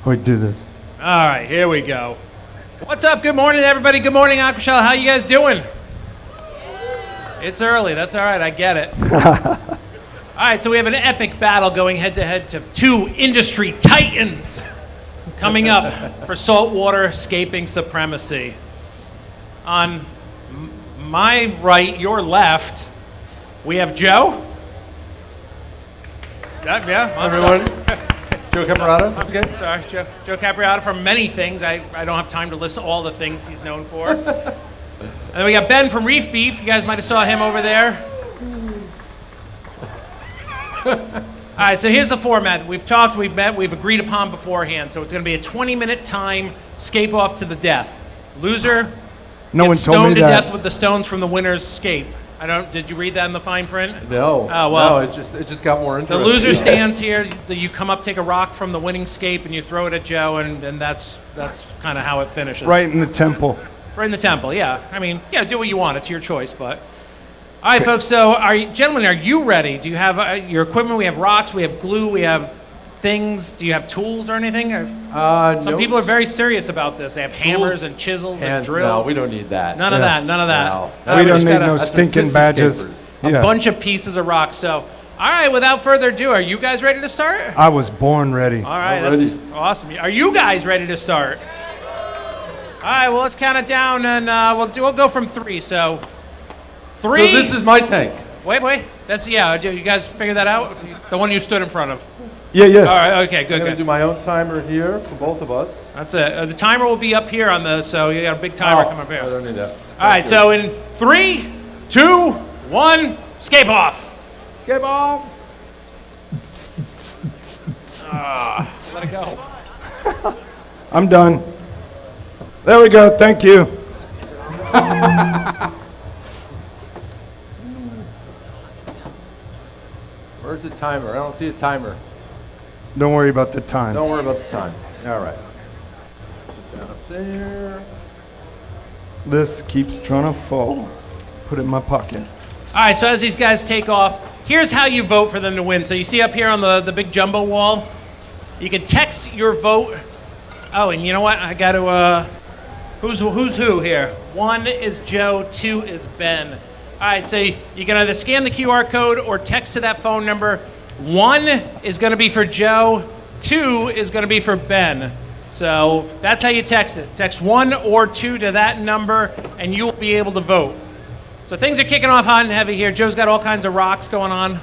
We do this. All right, here we go. What's up? Good morning, everybody. Good morning, Aquashella. How you guys doing? It's early. That's all right. I get it. All right, so we have an epic battle going head-to-head to two industry titans coming up for saltwater scaping supremacy. On my right, your left, we have Joe. Yeah, everyone. Joe Capriotta. That's good. Sorry, Joe Capriotta for many things. I don't have time to list all the things he's known for. And then we got Ben from Reef Beef. You guys might have saw him over there. All right, so here's the format. We've talked, we've met, we've agreed upon beforehand. So it's going to be a 20-minute time scape off to the death. Loser gets stoned to death with the stones from the winner's scape. Did you read that in the fine print? No. Oh, well. No, it just got more interesting. The loser stands here. You come up, take a rock from the winning scape, and you throw it at Joe, and that's kind of how it finishes. Right in the temple. Right in the temple, yeah. I mean, yeah, do what you want. It's your choice, but. All right, folks, so gentlemen, are you ready? Do you have your equipment? We have rocks, we have glue, we have things. Do you have tools or anything? Some people are very serious about this. They have hammers and chisels and drills. No, we don't need that. None of that. We don't need no stinking badges. A bunch of pieces of rock. So, all right, without further ado, are you guys ready to start? I was born ready. All right, that's awesome. Are you guys ready to start? All right, well, let's count it down, and we'll go from 3. So, 3. So this is my tank. Wait. You guys figure that out? The one you stood in front of. Yeah. All right, okay, good. I'm going to do my own timer here for both of us. That's it. The timer will be up here on the, so you got a big timer coming up here. I don't need that. All right, so in 3, 2, 1, scape off. Scape off. Let it go. I'm done. There we go. Thank you. Where's the timer? I don't see a timer. Don't worry about the time. Don't worry about the time. All right. Put that up there. This keeps trying to fall. Put it in my pocket. All right, so as these guys take off, here's how you vote for them to win. So you see up here on the big jumbo wall, you can text your vote. Oh, and you know what? I got to, who's who here? 1 is Joe, 2 is Ben. All right, so you can either scan the QR code or text to that phone number. 1 is going to be for Joe, 2 is going to be for Ben. So that's how you text it. Text 1 or 2 to that number, and you'll be able to vote. So things are kicking off hot and heavy here. Joe's got all kinds of rocks going on.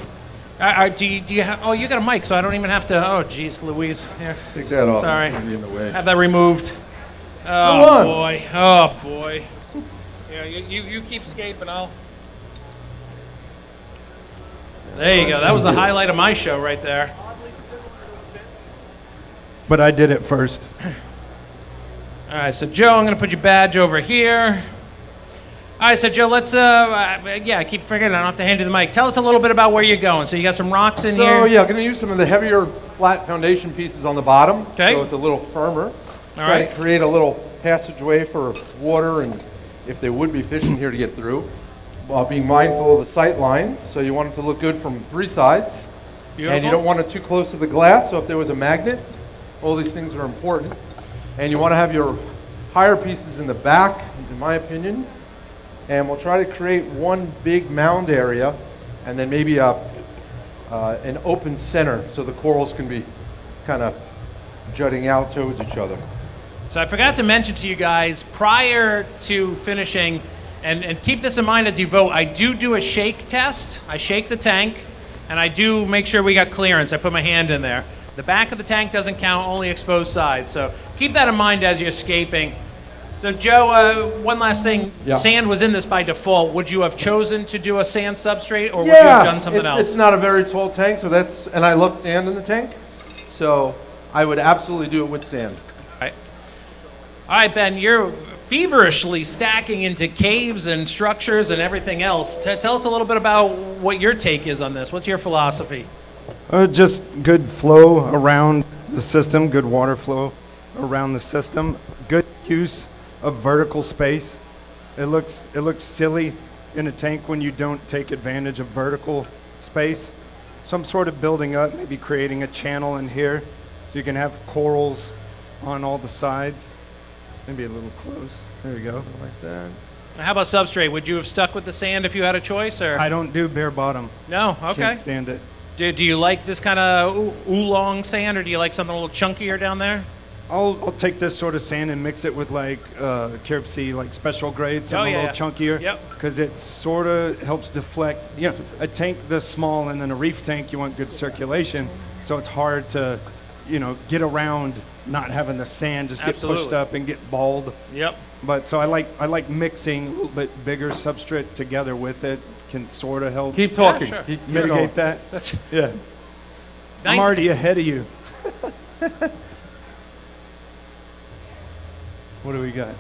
Do you have? Oh, you got a mic, so I don't even have to. Oh, geez, Louise. Here. Take that off. Sorry. In the way. Have that removed. Oh boy. Oh boy. Yeah, you keep scaping. There you go. That was the highlight of my show right there. But I did it first. All right, so Joe, I'm going to put your badge over here. All right, so Joe, let's, I keep forgetting. I don't have to hand you the mic. Tell us a little bit about where you're going. So you got some rocks in here? So, yeah, I'm going to use some of the heavier flat foundation pieces on the bottom. Okay. So it's a little firmer. All right. To create a little passageway for water and if they would be fishing here to get through, while being mindful of the sight lines. So you want it to look good from 3 sides. Beautiful. And you don't want it too close to the glass, so if there was a magnet, all these things are important. And you want to have your higher pieces in the back, in my opinion. And we'll try to create one big mound area and then maybe an open center so the corals can be kind of jutting out towards each other. So I forgot to mention to you guys prior to finishing, and keep this in mind as you vote, I do a shake test. I shake the tank, and I do make sure we got clearance. I put my hand in there. The back of the tank doesn't count, only exposed sides. So keep that in mind as you're scaping. So Joe, one last thing. Yeah. Sand was in this by default. Would you have chosen to do a sand substrate, or would you have done something else? It's not a very tall tank, so and I love sand in the tank. So I would absolutely do it with sand. All right, Ben, you're feverishly stacking into caves and structures and everything else. Tell us a little bit about what your take is on this. What's your philosophy? Just good flow around the system, good water flow around the system, good use of vertical space. It looks silly in a tank when you don't take advantage of vertical space. So I'm sort of building up, maybe creating a channel in here so you can have corals on all the sides. Maybe a little close. There you go. Like that. How about substrate? Would you have stuck with the sand if you had a choice, or? I don't do bare bottom. No, okay. Can't stand it. Do you like this kind of oolong sand, or do you like something a little chunkier down there? I'll take this sort of sand and mix it with like Carib Sea, like special grade, something a little chunkier. Yep. Because it sort of helps deflect. You know, a tank this small and then a reef tank, you want good circulation. So it's hard to, you know, get around not having the sand just get pushed up and get balled. Yep. But so I like mixing a little bit bigger substrate together with it. Can sort of help Keep talking. sure. Keep mitigate going. that. That's Yeah. I'm already ahead of you. What do we got?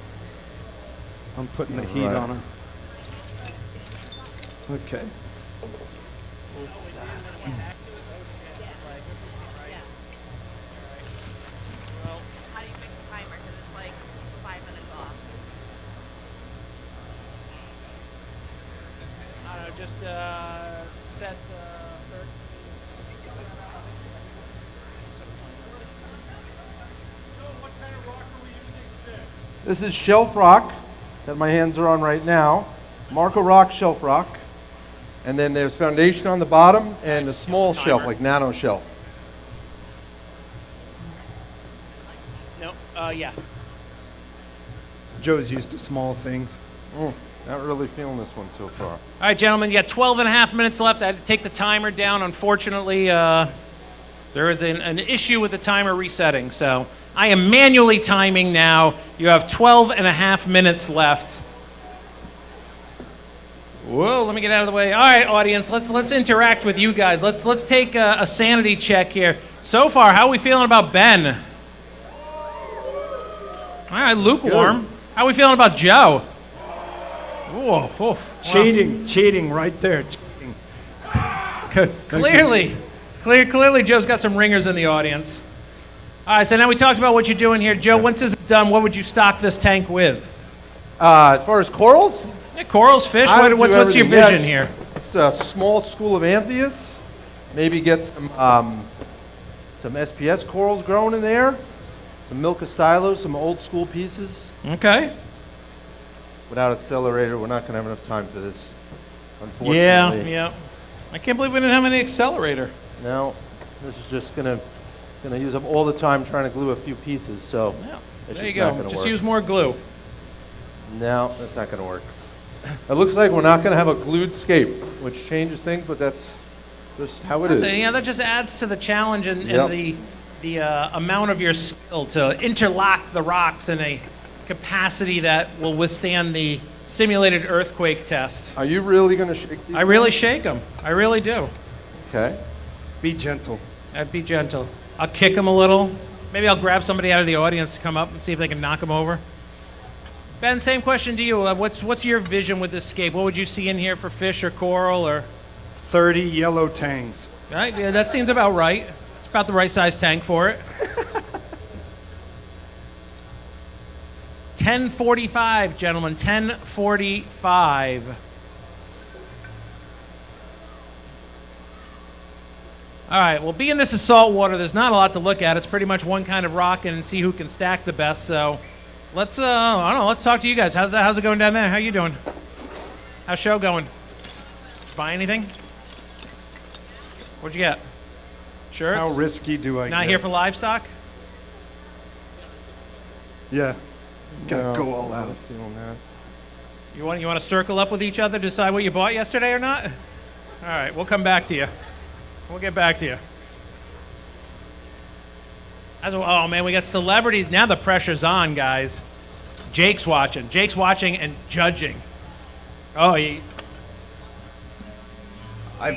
I'm putting the heat Right. on her. Okay. How do you fix the timer? Because it's like 5 minutes off. I don't know, just set the 13. This is shelf rock that my hands are on right now. Marco Rock shelf rock. And then there's foundation on the bottom and a small shelf, like nano shelf. No, yeah. Joe's used to small things. Not really feeling this one so far. All right, gentlemen, you got 12 and a half minutes left. I had to take the timer down. Unfortunately, there is an issue with the timer resetting, so I am manually timing now. You have 12 and a half minutes left. Whoa, let me get out of the way. All right, audience, let's interact with you guys. Let's take a sanity check here. So far, how are we feeling about Ben? All right, lukewarm. How are we feeling about Joe? Whoa, whoa. Cheating right there. Cheating. Clearly, Joe's got some ringers in the audience. All right, so now we talked about what you're doing here. Joe, once this is done, what would you stock this tank with? As far as corals, Yeah, corals, fish. I would do What's your everything. vision Yeah, here? it's a small school of Anthias. Maybe get some SPS corals growing in there. Some Milka Stylos, some old school pieces. Okay. Without accelerator, we're not going to have enough time for this, unfortunately. Yeah. I can't believe we didn't have any accelerator. No, this is just going to use up all the time trying to glue a few pieces, so Yeah. it's There you just not go. going to Just work. use more glue. No, that's not going to work. It looks like we're not going to have a glued scape, which changes things, but that's just how it is. So, yeah, that just adds to the challenge and Yep. the amount of your skill to interlock the rocks in a capacity that will withstand the simulated earthquake test. Are you really going to shake these? I really shake them. I really do. Okay. Be gentle. I'd be gentle. I'll kick them a little. Maybe I'll grab somebody out of the audience to come up and see if they can knock them over. Ben, same question to you. What's your vision with this scape? What would you see in here for fish or coral or? 30 yellow tangs. All right, yeah, that seems about right. It's about the right size tank for it. 10:45, gentlemen. 10:45. All right. Well, being this is saltwater, there's not a lot to look at. It's pretty much one kind of rock and see who can stack the best. So, let's I don't know. Let's talk to you guys. How's it going down there? How you doing? How's show going? Buy anything? What'd you get? Shirts? How risky do I Not get? here for livestock? Yeah. Gotta No, go all I'm out. not feeling that. You want to circle up with each other, decide what you bought yesterday or not? All right, we'll come back to you. We'll get back to you. Oh man, we got celebrities. Now the pressure's on, guys. Jake's watching. Jake's watching and judging. Oh, I've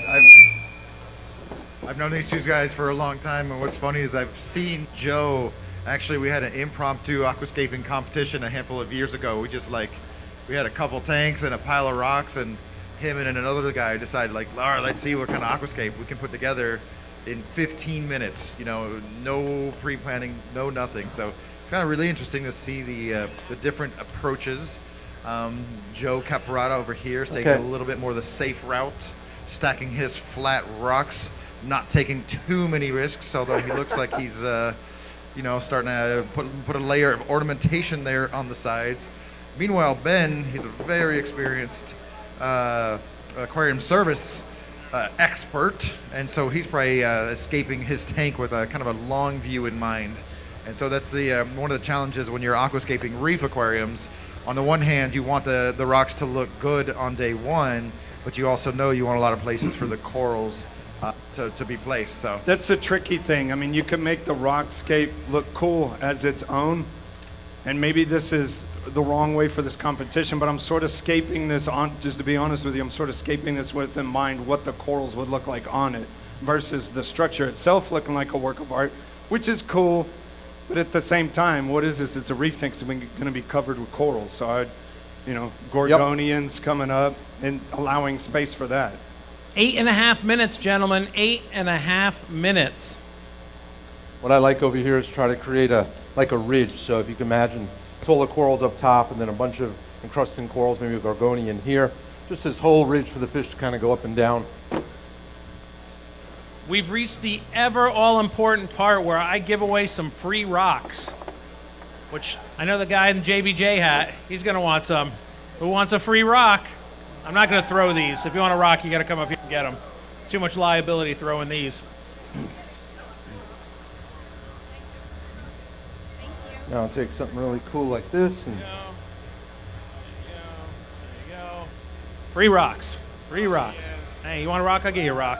known these two guys for a long time, and what's funny is I've seen Joe. Actually, we had an impromptu aquascaping competition a handful of years ago. We had a couple tanks and a pile of rocks, and him and another guy decided, all right, let's see what kind of aquascape we can put together in 15 minutes. No pre-planning, no nothing. So it's kind of really interesting to see the different approaches. Joe Caparata over here is taking a little bit more the safe route, stacking his flat rocks, not taking too many risks, although he looks like he's starting to put a layer of ornamentation there on the sides. Meanwhile, Ben, he's a very experienced aquarium service expert, and so he's probably escaping his tank with a kind of a long view in mind. And so that's the one of the challenges when you're aquascaping reef aquariums. On the one hand, you want the rocks to look good on day one, but you also know you want a lot of places for the corals to be placed. So That's the tricky thing. I mean, you can make the rockscape look cool as its own, and maybe this is the wrong way for this competition, but I'm sort of scaping this on, just to be honest with you, I'm sort of scaping this with in mind what the corals would look like on it versus the structure itself looking like a work of art, which is cool, but at the same time, what is this? It's a reef tank, so we're going to be covered with corals. So Gorgonians coming up and allowing space for that. 8.5 minutes, gentlemen. 8.5 minutes. What I like over here is try to create a ridge. So if you can imagine, it's all the corals up top and then a bunch of encrusting corals, maybe a gorgonian here. Just this whole ridge for the fish to kind of go up and down. We've reached the ever all-important part where I give away some free rocks, which I know the guy in the JBJ hat, he's going to want some. Who wants a free rock? I'm not going to throw these. If you want a rock, you got to come up here and get them. Too much liability throwing these. Now I'll take something really cool like this. And There you go. Free rocks. Free rocks. Hey, you want a rock? I'll get you a rock.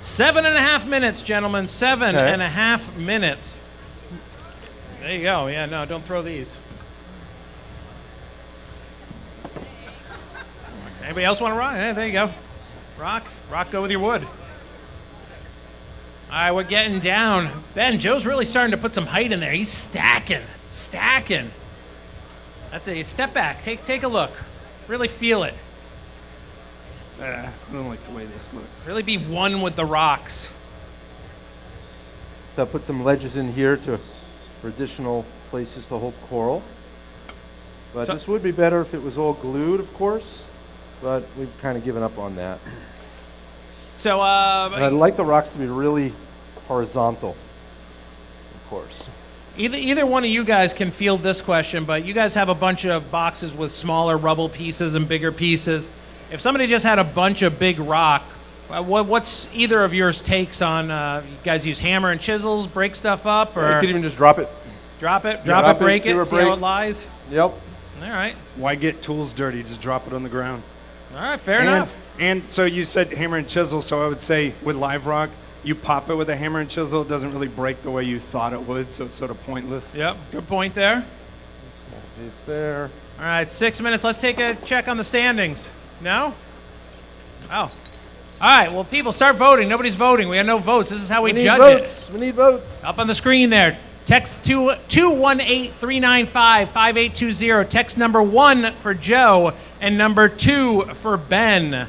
Seven and a half minutes, gentlemen. Seven and a half minutes. There you go. Yeah, no, don't throw these. Anybody else want to rock? Yeah, there you go. Rock, go with your wood. All right, we're getting down. Ben, Joe's really starting to put some height in there. He's stacking. That's it. Step back. Take a look. Really feel it. I don't like the way this looks. Really be one with the rocks. so I put some ledges in here for additional places to hold coral. But So- this would be better if it was all glued, of course. But we've kind of given up on that. So, And I'd like the rocks to be really horizontal, of course. either one of you guys can field this question, but you guys have a bunch of boxes with smaller rubble pieces and bigger pieces. If somebody just had a bunch of big rock, what's either of yours takes on, you guys use hammer and chisels, break stuff up, You or could even just drop it. drop it, break see it, where see how it breaks. lies? Yep. All right. Why get tools dirty? Just drop it on the ground. All right, fair enough. And so you said hammer and chisel, so I would say with live rock, you pop it with a hammer and chisel, it doesn't really break the way you thought it would, so it's sort of pointless. Yep, good point there. It's there. All right, 6 minutes. Let's take a check on the standings. No? Oh. All right, well, people, start voting. Nobody's voting. We have no votes. This is how we need judge votes. We need votes. it. Up on the screen there. Text 218-395-5820. Text number 1 for Joe and number 2 for Ben.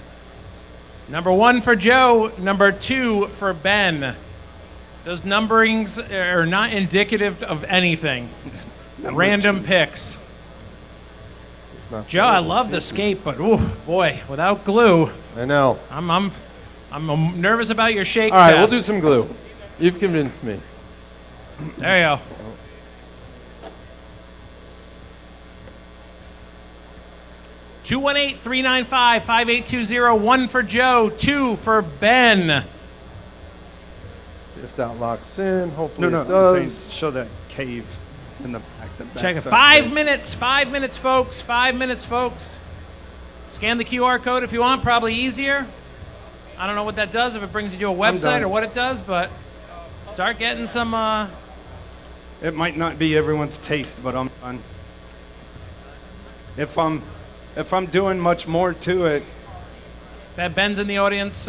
Number 1 for Joe, number 2 for Ben. Those numberings are not indicative of anything. Random picks. Joe, I love the Scape, but ooh, boy, without glue, I know. I'm nervous about your shake All right, test. we'll do some glue. You've convinced me. There you go. Two 218-395-5820. 1 for Joe, 2 for Ben. If that locks in, hopefully No, it I'm does. saying show that cave in the back. Check it. side. 5 minutes. 5 minutes, folks. 5 minutes, folks. Scan the QR code if you want. Probably easier. I don't know what that does, if it brings you to a website done. or what it does, but start getting some. It might not be everyone's taste, but I'm done. If I'm doing much more to it, That Ben's in the audience,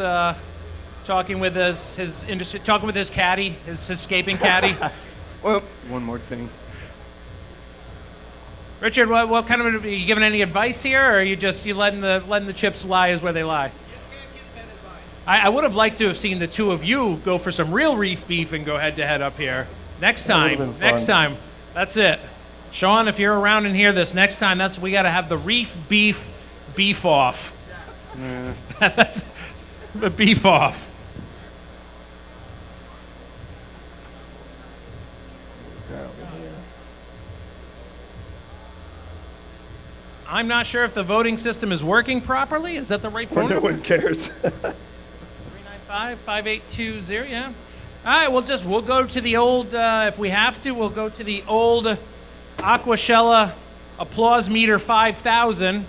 talking with his industry, talking with his caddy, his escaping caddy. well, one more thing. Richard, what kind of, are you giving any advice here, or are you just letting the chips lie as where they lie? I would have liked to have seen the two of you go for some real reef beef and go head to head up here. Next That would've time. been Next fun. time. That's it. Sean, if you're around and hear this, next time we got to have the reef beef off. That's the beef off. I'm not sure if the voting system is working properly. Is that the right phone No number? one cares. 395-5820, yeah. All right, we'll go to the old, if we have to, we'll go to the old Aquashella applause meter 5000.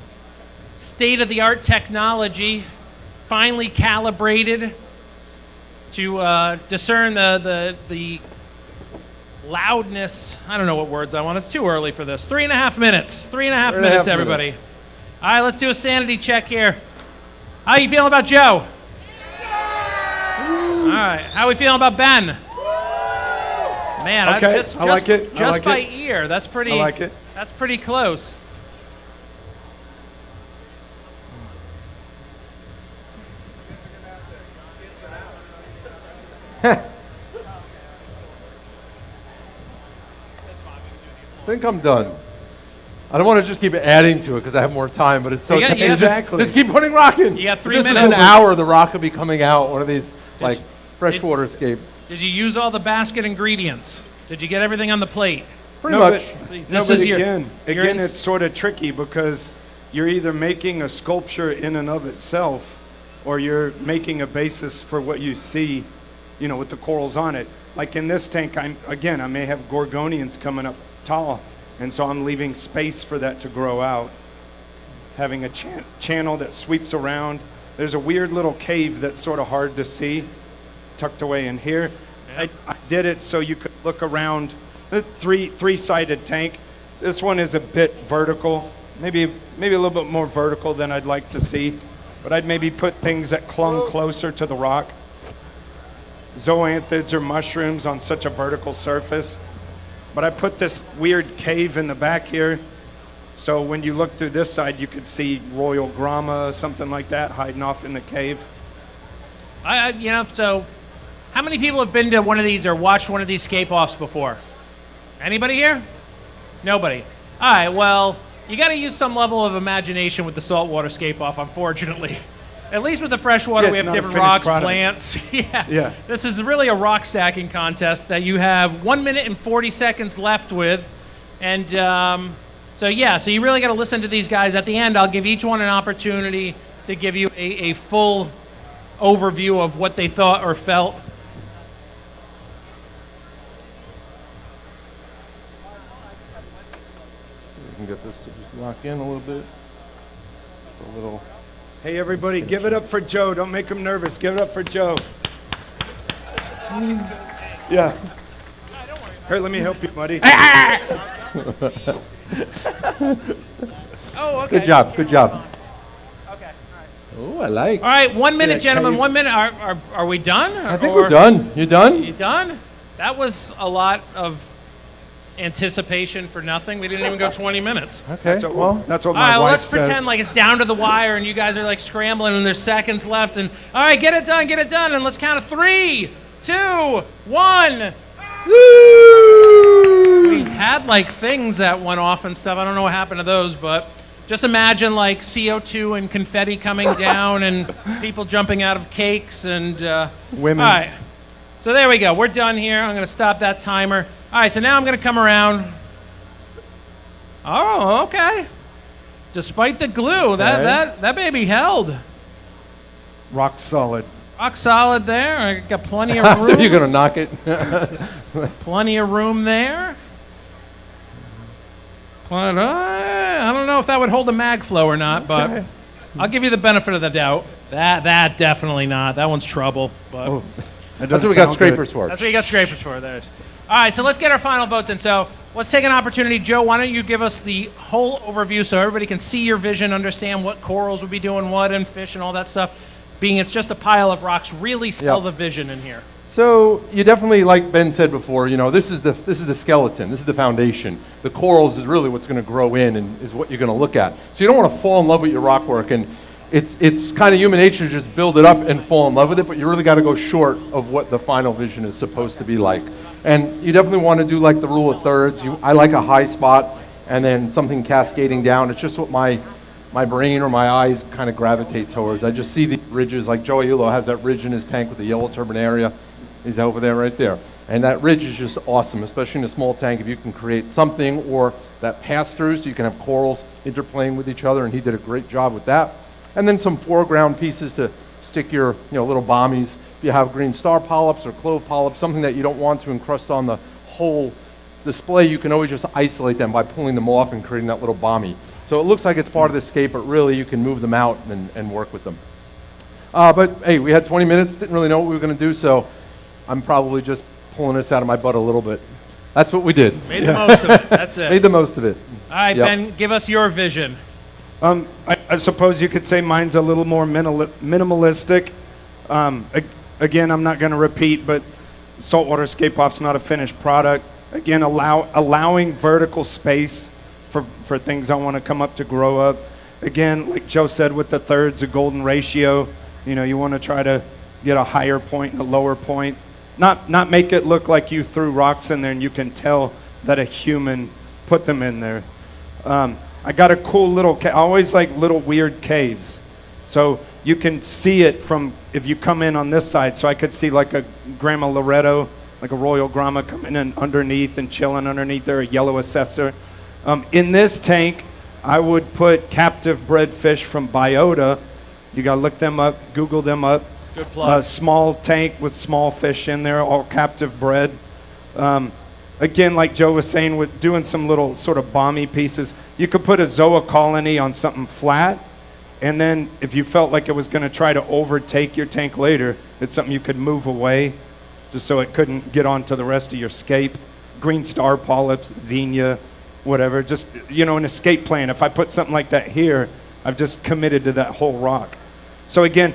State-of-the-art technology, finely calibrated to discern the loudness. I don't know what words I want. It's too early for this. 3.5 minutes. 3.5 minutes, everybody. All right, let's do a sanity check here. How you feeling about Joe? All right, how we feeling about Ben? Man, Okay, just I like it. I Just like by it. ear, that's pretty. I like it. That's pretty close. I think I'm done. I don't want to just keep adding to it because I have more time, but it's so You got- you got- Just- Just keep putting rock in. You got 3 Just in minutes. an hour, the rock will be coming out. One of these like freshwater scape. Did you use all the basket ingredients? Did you get everything on the plate? Pretty No, much. This but is your- again, your again, ins- it's sort of tricky because you're either making a sculpture in and of itself, or you're making a basis for what you see, you know, with the corals on it. Like in this tank, I may have gorgonians coming up tall, and so I'm leaving space for that to grow out. Having a channel that sweeps around. There's a weird little cave that's sort of hard to see, tucked away in here. I did it so you could look around. The three-sided tank. This one is a bit vertical, maybe a little bit more vertical than I'd like to see, but I'd maybe put things that clung closer to the rock. Zoanthids or mushrooms on such a vertical surface. But I put this weird cave in the back here, so when you look through this side, you could see royal grama, something like that, hiding off in the cave. So how many people have been to one of these or watched one of these scape-offs before? Anybody here? Nobody. All right, well, you got to use some level of imagination with the saltwater scape-off, unfortunately. At least with the freshwater, Yeah, we it's have not a different finished rocks, product. plants. Yeah. This is really a rock stacking contest that you have 1 minute and 40 seconds left with. And so you really got to listen to these guys. At the end, I'll give each one an opportunity to give you a full overview of what they thought or felt. We can get this to just lock in a little bit. A little. Hey, everybody, give it up for Joe. Don't make him nervous. Give it up for Joe. Yeah. Here, let me help you, buddy. Oh, okay. Good job. Good job. Okay. Oh, I like. All right, 1 minute, that gentlemen. cave. 1 minute. Are we done? I think we're done. You done? You done? That was a lot of anticipation for nothing. We didn't even go 20 minutes. Okay. That's what, Well, that's what All my right, wife let's says. pretend like it's down to the wire and you guys are like scrambling and there's seconds left. And all right, get it done, and let's count to 3, 2, 1. We had like things that went off and stuff. I don't know what happened to those, but just imagine like CO2 and confetti coming down and people jumping out of cakes and Women. All right, so there we go. We're done here. I'm going to stop that timer. All right, so now I'm going to come around. Oh, okay. Despite the glue, that baby held. Rock solid. Rock solid there. I got plenty of You're room. gonna knock it. Plenty of room there. But I don't know if that would hold a mag flow or not, but I'll give you the benefit of the doubt. That definitely not. That one's trouble. But Oh, that That's what doesn't we got sound scrapers good. for. that's what you got scrapers for. There. All right, so let's get our final votes in. So let's take an opportunity. Joe, why don't you give us the whole overview so everybody can see your vision, understand what corals would be doing what and fish and all that stuff. Being it's just a pile of rocks, really sell Yeah. the vision in here. So you definitely, like Ben said before, this is the skeleton. This is the foundation. The corals is really what's going to grow in and is what you're going to look at. So you don't want to fall in love with your rock work, and it's kind of human nature to just build it up and fall in love with it. But you really got to go short of what the final vision is supposed to be like. And you definitely want to do like the rule of thirds. I like a high spot and then something cascading down. It's just what my brain or my eyes kind of gravitate towards. I just see the ridges, like Joe Aiello has that ridge in his tank with the yellow turbine area. He's over there, right there. And that ridge is just awesome, especially in a small tank. If you can create something or that pass-through, so you can have corals interplaying with each other, and he did a great job with that. And then some foreground pieces to stick your little bommies. If you have green star polyps or clove polyps, something that you don't want to encrust on the whole display, you can always just isolate them by pulling them off and creating that little bommy. So it looks like it's part of the scape, but really you can move them out and work with them. But hey, we had 20 minutes, didn't really know what we were going to do, so I'm probably just pulling this out of my butt a little bit. That's what we did. Made the most of it. That's it. Made the most of it. All right, Yep. Ben, give us your vision. I suppose you could say mine's a little more minimalistic. Again, I'm not going to repeat, but Saltwater Scape Off's not a finished product. Again, allowing vertical space for things I want to come up to grow up. Again, like Joe said, with the thirds, a golden ratio. You want to try to get a higher point and a lower point. Not make it look like you threw rocks in there and you can tell that a human put them in there. I got a cool little I always like little weird caves. So you can see it from, if you come in on this side, so I could see like a Grandma Loretto, like a Royal Grandma coming in underneath and chilling underneath there, a yellow assessor. In this tank, I would put captive bred fish from Biota. You gotta look them up, Google them up. Good plug. Small tank with small fish in there, all captive bred. Again, like Joe was saying, with doing some little sort of bomby pieces, you could put a zoa colony on something flat, and then if you felt like it was going to try to overtake your tank later, it's something you could move away, just so it couldn't get onto the rest of your scape. Green star polyps, xenia, whatever. Just, an escape plan. If I put something like that here, I've just committed to that whole rock. So again,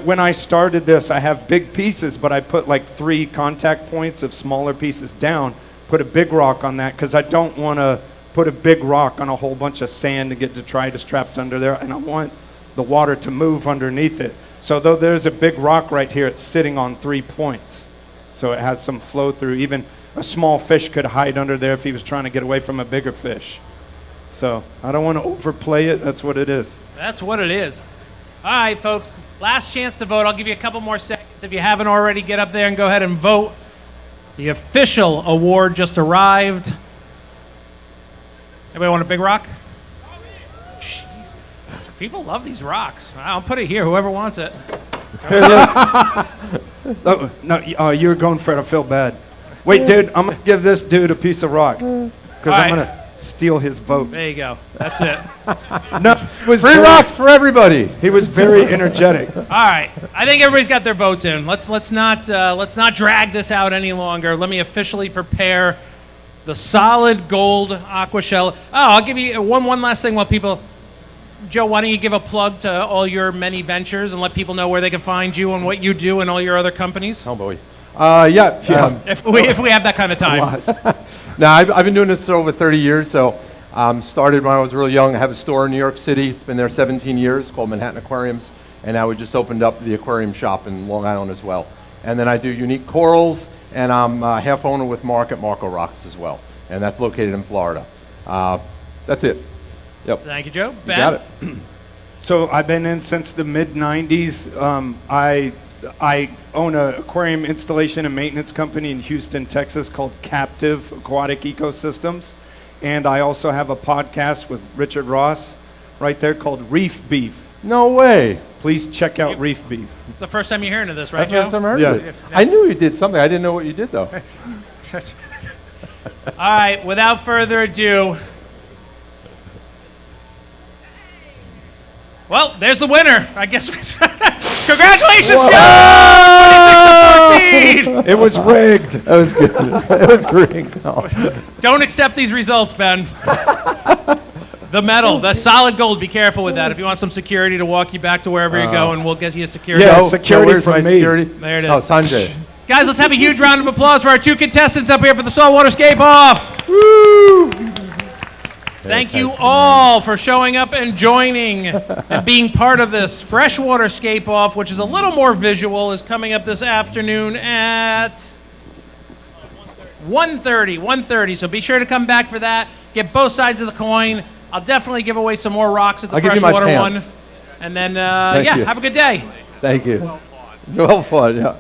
when I started this, I have big pieces, but I put like 3 contact points of smaller pieces down, put a big rock on that, because I don't want to put a big rock on a whole bunch of sand to get detritus trapped under there, and I want the water to move underneath it. So though there's a big rock right here, it's sitting on 3 points. So it has some flow through. Even a small fish could hide under there if he was trying to get away from a bigger fish. So I don't want to overplay it. That's what it is. That's what it is. All right, folks, last chance to vote. I'll give you a couple more seconds. If you haven't already, get up there and go ahead and vote. The official award just arrived. Anybody want a big rock? Jeez. People love these rocks. I'll put it here, whoever wants it. No, you're going for it. I feel bad. Wait, dude, I'm going to give this dude a piece of rock, because I'm going to steal his vote. There you go. That's it. No, it was Free rocks for everybody. He was very energetic. All right. I think everybody's got their votes in. Let's not drag this out any longer. Let me officially prepare the solid gold Aquashella. Oh, I'll give you one last thing while people. Joe, why don't you give a plug to all your many ventures and let people know where they can find you and what you do and all your other companies? Oh boy. If we have that kind of time. Now, I've been doing this for over 30 years, so started when I was really young. I have a store in New York City. It's been there 17 years, called Manhattan Aquariums, and now we just opened up the aquarium shop in Long Island as well. And then I do unique corals, and I'm half owner with Mark at Marco Rocks as well, and that's located in Florida. That's it. Yep. Thank you, Joe. You Ben? got it. So I've been in since the mid-90s. I own an aquarium installation and maintenance company in Houston, Texas called Captive Aquatic Ecosystems. And I also have a podcast with Richard Ross right there called Reef Beef. No way. Please check out Reef Beef. It's the first time you're hearing of this, right, That's the Joe? first time I heard Yeah. of it. I knew you did something. I didn't know what you did, though. All right, without further ado. Well, there's the winner. I guess. Congratulations, Joe! 26-14. It was rigged. That was good. It was rigged. No. Don't accept these results, Ben. The medal, the solid gold. Be careful with that. If you want some security to walk you back to wherever you're going, we'll get you security. Yeah, Joe, security where's from my me. security? There it is. Oh, Sanjay. Guys, let's have a huge round of applause for our 2 contestants up here for the Saltwater Scape Off. Woo! Thank you all for showing up and joining and being part of this freshwater scape off, which is a little more visual, is coming up this afternoon at 130. So be sure to come back for that. Get both sides of the coin. I'll definitely give away some more rocks at the I'll give you my freshwater pants. one. And then, Thank you. have a good day. Thank you. Well fun, yeah.